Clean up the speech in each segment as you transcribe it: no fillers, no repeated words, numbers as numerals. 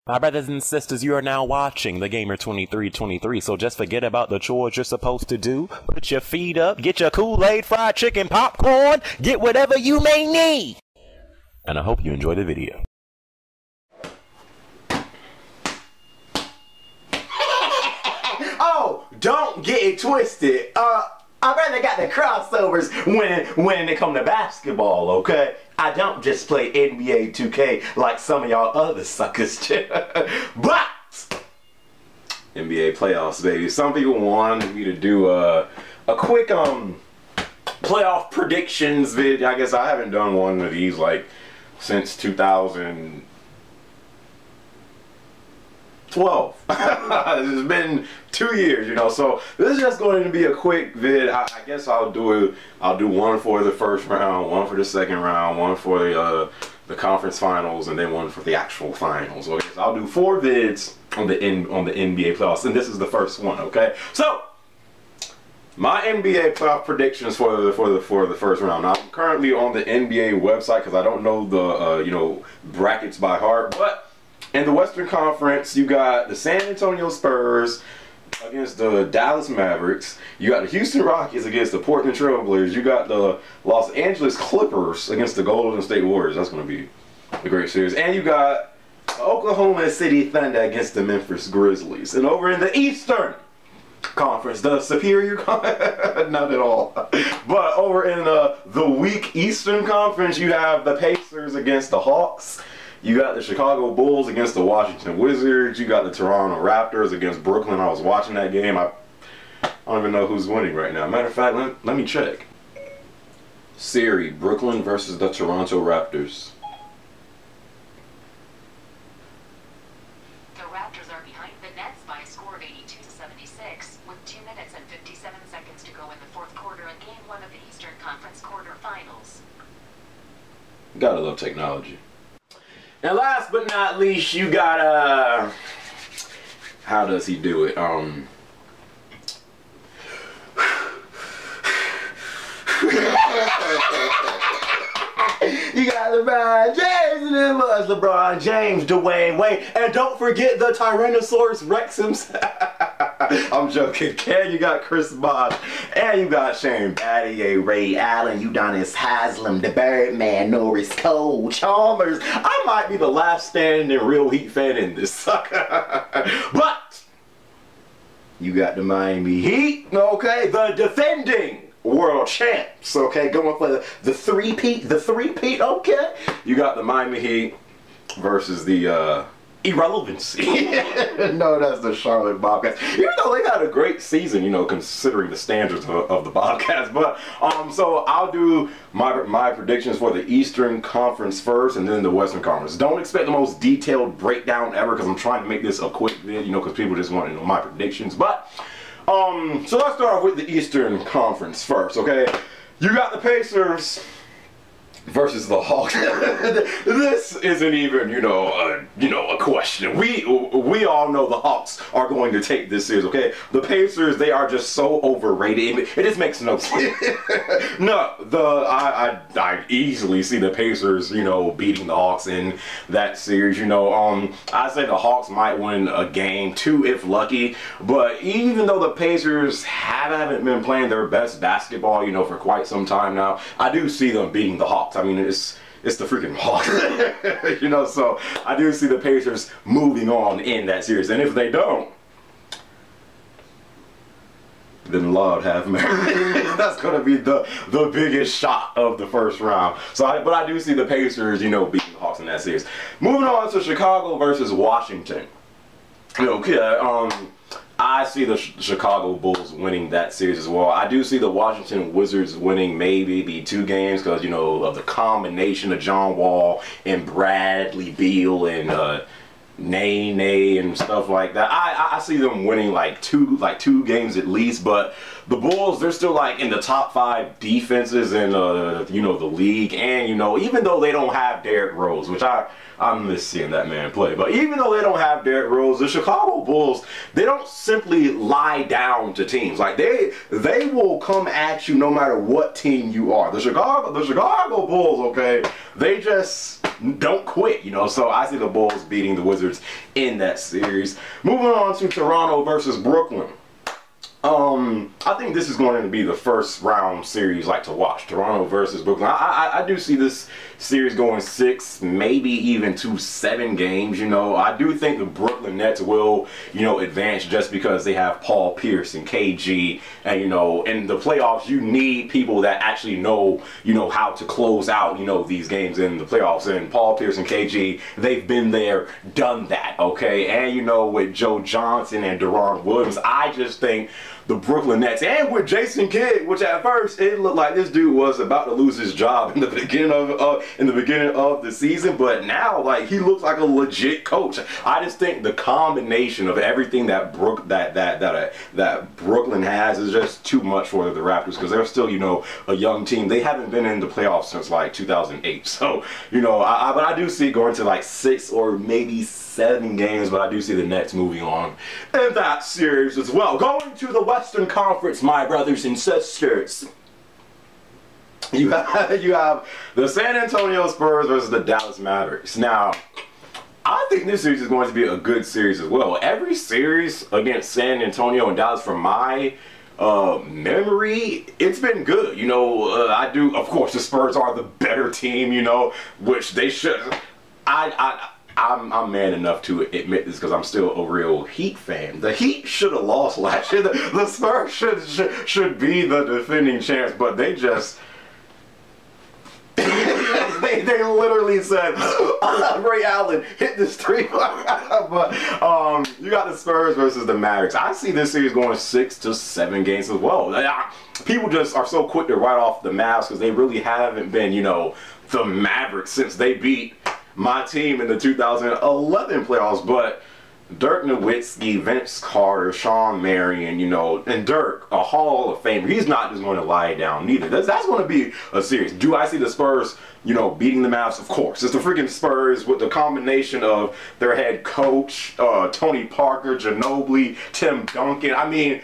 My brothers and sisters, you are now watching The Gamer 2323, so just forget about the chores you're supposed to do. Put your feet up, get your Kool-Aid, fried chicken, popcorn, get whatever you may need. And I hope you enjoy the video. Oh, don't get it twisted. I rather got the crossovers when it come to basketball, okay? I don't just play NBA 2K like some of y'all other suckers do. But NBA playoffs, baby. Some people wanted me to do a quick playoff predictions vid. I guess I haven't done one of these like since 2012. It's been 2 years, you know, so this is just going to be a quick vid. I guess I'll do one for the first round, one for the second round, one for the conference finals, and then one for the actual finals. Okay, so I'll do 4 vids on the NBA playoffs, and this is the first one. Okay, so my NBA playoff predictions for the first round. Now, I'm currently on the NBA website because I don't know the brackets by heart, but in the Western Conference, you got the San Antonio Spurs against the Dallas Mavericks. You got the Houston Rockets against the Portland Trail Blazers. You got the Los Angeles Clippers against the Golden State Warriors. That's going to be a great series. And you got Oklahoma City Thunder against the Memphis Grizzlies. And over in the Eastern Conference, the superior not at all, but over in the weak Eastern Conference, you have the Pacers against the Hawks. You got the Chicago Bulls against the Washington Wizards. You got the Toronto Raptors against Brooklyn. I was watching that game. I don't even know who's winning right now. Matter of fact, let me check. Siri, Brooklyn versus the Toronto Raptors. The Raptors are behind the Nets by a score of 82-76, with 2 minutes and 57 seconds to go in the fourth quarter in Game 1 of the Eastern Conference quarterfinals. Gotta love technology. And last but not least, you got how does he do it? You got LeBron James, and it was LeBron James, Dwayne Wade, and don't forget the Tyrannosaurus Rex himself. I'm joking. Ken, you got Chris Bosh, and you got Shane Battier, Ray Allen, Udonis Haslem, the Birdman, Norris Cole, Chalmers. I might be the last standing real Heat fan in this sucker. But you got the Miami Heat, okay, the defending world champs, okay, going for the three-peat, okay. You got the Miami Heat versus the irrelevancy. No, that's the Charlotte Bobcats. Even though they had a great season, you know, considering the standards of the Bobcats. But so I'll do my predictions for the Eastern Conference first, and then the Western Conference. Don't expect the most detailed breakdown ever, because I'm trying to make this a quick vid, you know, because people just want to know my predictions. But so let's start off with the Eastern Conference first, okay? You got the Pacers versus the Hawks. This isn't even, a question. We all know the Hawks are going to take this series, okay? The Pacers, they are just so overrated. It just makes no sense. No, I easily see the Pacers, beating the Hawks in that series. I say the Hawks might win a game, 2 if lucky, but even though the Pacers haven't been playing their best basketball, for quite some time now, I do see them beating the Hawks. I mean, it's the freaking Hawks, so I do see the Pacers moving on in that series. And if they don't, then Lord have mercy. That's going to be the biggest shot of the first round. But I do see the Pacers, beating the Hawks in that series. Moving on to Chicago versus Washington. I see the Chicago Bulls winning that series as well. I do see the Washington Wizards winning maybe the 2 games because, of the combination of John Wall and Bradley Beal and Nene and stuff like that. I see them winning like two games at least, but the Bulls, they're still like in the top 5 defenses in the league, and even though they don't have Derrick Rose, which I miss seeing that man play, but even though they don't have Derrick Rose, the Chicago Bulls, they don't simply lie down to teams. Like they will come at you no matter what team you are. The Chicago Bulls, okay, they just don't quit, you know. So I see the Bulls beating the Wizards in that series. Moving on to Toronto versus Brooklyn. I think this is going to be the first round series like to watch. Toronto versus Brooklyn. I do see this series going 6, maybe even to 7 games, you know. I do think the Brooklyn Nets will, you know, advance just because they have Paul Pierce and KG. And, you know, in the playoffs, you need people that actually know, you know, how to close out, you know, these games in the playoffs. And Paul Pierce and KG, they've been there, done that, okay? And, you know, with Joe Johnson and Deron Williams, I just think the Brooklyn Nets, and with Jason Kidd, which at first it looked like this dude was about to lose his job in the beginning of the season, but now like he looks like a legit coach. I just think the combination of everything that Brooklyn has is just too much for the Raptors, because they're still, you know, a young team. They haven't been in the playoffs since like 2008. So, you know, but I do see it going to like 6 or maybe 7 games, but I do see the Nets moving on in that series as well. Going to the Western Conference, my brothers and sisters. You have the San Antonio Spurs versus the Dallas Mavericks. Now, I think this series is going to be a good series as well. Every series against San Antonio and Dallas, from my memory, it's been good. You know, of course, the Spurs are the better team, you know, which they should. I'm man enough to admit this because I'm still a real Heat fan. The Heat should have lost last year. The Spurs should be the defending champs, but they just they literally said, Ray Allen, hit this 3. But you got the Spurs versus the Mavericks. I see this series going 6 to 7 games as well. People just are so quick to write off the Mavs because they really haven't been, you know, the Mavericks since they beat my team in the 2011 playoffs. But Dirk Nowitzki, Vince Carter, Sean Marion, you know, and Dirk, a Hall of Famer, he's not just going to lie down neither. That's going to be a series. Do I see the Spurs, you know, beating the Mavs? Of course. It's the freaking Spurs with the combination of their head coach, Tony Parker, Ginobili, Tim Duncan. I mean,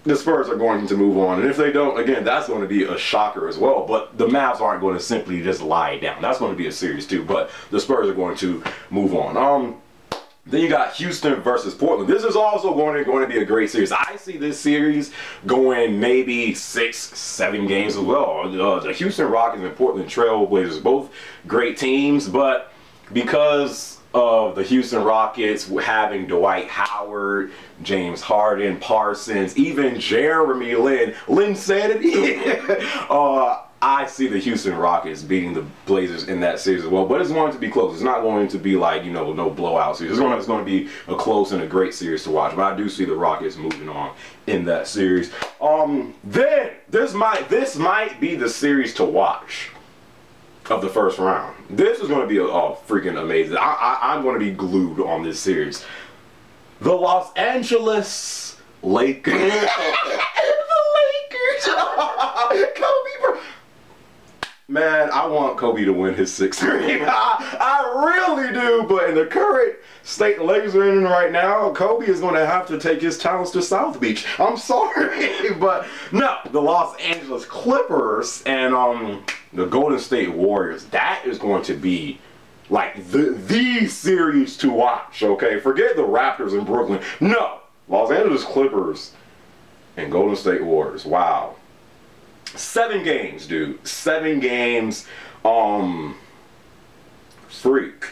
the Spurs are going to move on. And if they don't, again, that's going to be a shocker as well. But the Mavs aren't going to simply just lie down. That's going to be a series too. But the Spurs are going to move on. Then you got Houston versus Portland. This is also going to be a great series. I see this series going maybe 6, 7 games as well. The Houston Rockets and Portland Trail Blazers, both great teams, but because of the Houston Rockets having Dwight Howard, James Harden, Parsons, even Jeremy Lin Linsanity, I see the Houston Rockets beating the Blazers in that series as well. But it's going to be close. It's not going to be like, you know, no blowout series. It's going to be a close and a great series to watch. But I do see the Rockets moving on in that series. Then this might be the series to watch of the first round. This is going to be freaking amazing. I'm going to be glued on this series. The Los Angeles Lakers. The Lakers. Kobe, bro. Man, I want Kobe to win his 6th ring. I really do, but in the current state the Lakers are in right now, Kobe is going to have to take his talents to South Beach. I'm sorry, but no, the Los Angeles Clippers and the Golden State Warriors, that is going to be like the series to watch, okay? Forget the Raptors in Brooklyn. No, Los Angeles Clippers and Golden State Warriors. Wow. 7 games, dude. 7 games. Freak.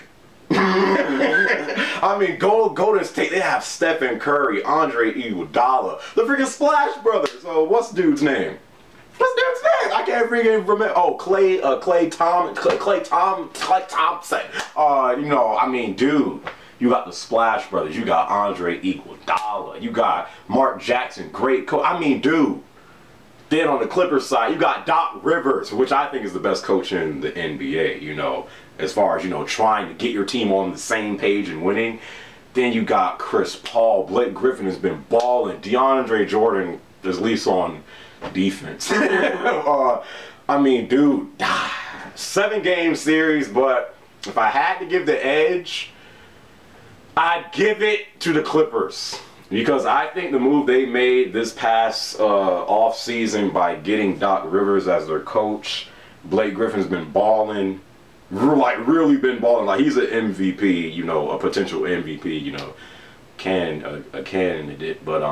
I mean, Golden State, they have Stephen Curry, Andre Iguodala, the freaking Splash Brothers. What's the dude's name? What's the dude's name? I can't freaking remember. Oh, Klay Thompson. You know, I mean, dude. You got the Splash Brothers. You got Andre Iguodala. You got Mark Jackson, great coach. I mean, dude. Then on the Clippers side, you got Doc Rivers, which I think is the best coach in the NBA, you know, as far as, you know, trying to get your team on the same page and winning. Then you got Chris Paul. Blake Griffin has been balling. DeAndre Jordan, at least on defense. I mean, dude, 7-game series, but if I had to give the edge, I'd give it to the Clippers. Because I think the move they made this past off-season by getting Doc Rivers as their coach, Blake Griffin's been balling. like really been balling. Like he's an MVP, you know, a potential MVP, you know, a candidate. But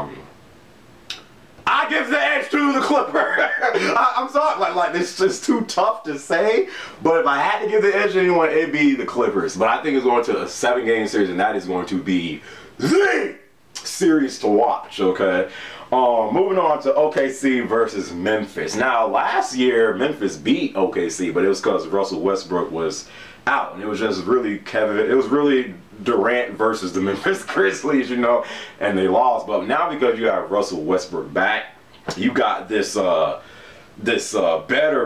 I give the edge to the Clipper. I'm sorry, like it's just too tough to say. But if I had to give the edge to anyone, it'd be the Clippers. But I think it's going to a 7-game series, and that is going to be the series to watch. Okay. Moving on to OKC versus Memphis. Now, last year Memphis beat OKC, but it was because Russell Westbrook was out, and it was just really it was really Durant versus the Memphis Grizzlies, you know, and they lost. But now because you have Russell Westbrook back, you got this better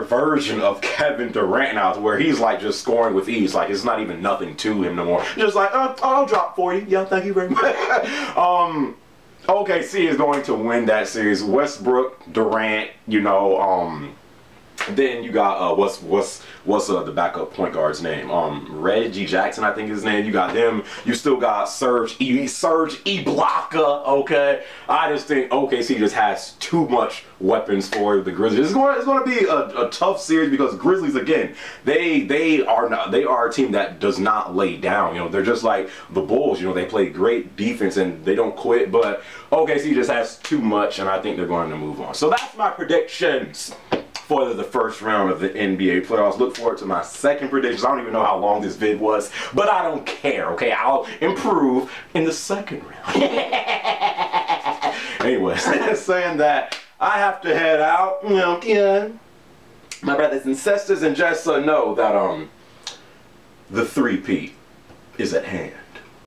version of Kevin Durant now, to where he's like just scoring with ease. Like it's not even nothing to him no more. Just like, I'll drop 40. Yeah, thank you very much. OKC is going to win that series. Westbrook, Durant, you know, then you got what's the backup point guard's name? Reggie Jackson, I think is his name. You got them. You still got Serge Ibaka. Okay, I just think OKC just has too much weapons for the Grizzlies. It's going to be a tough series because Grizzlies, again, they are a team that does not lay down. You know, they're just like the Bulls. You know, they play great defense and they don't quit. But OKC just has too much, and I think they're going to move on. So that's my predictions for the first round of the NBA playoffs. Look forward to my second predictions. I don't even know how long this vid was, but I don't care, okay? I'll improve in the second round. Anyways, saying that, I have to head out. You know, yeah. My brothers and sisters, and just so know that the 3-peat is at hand.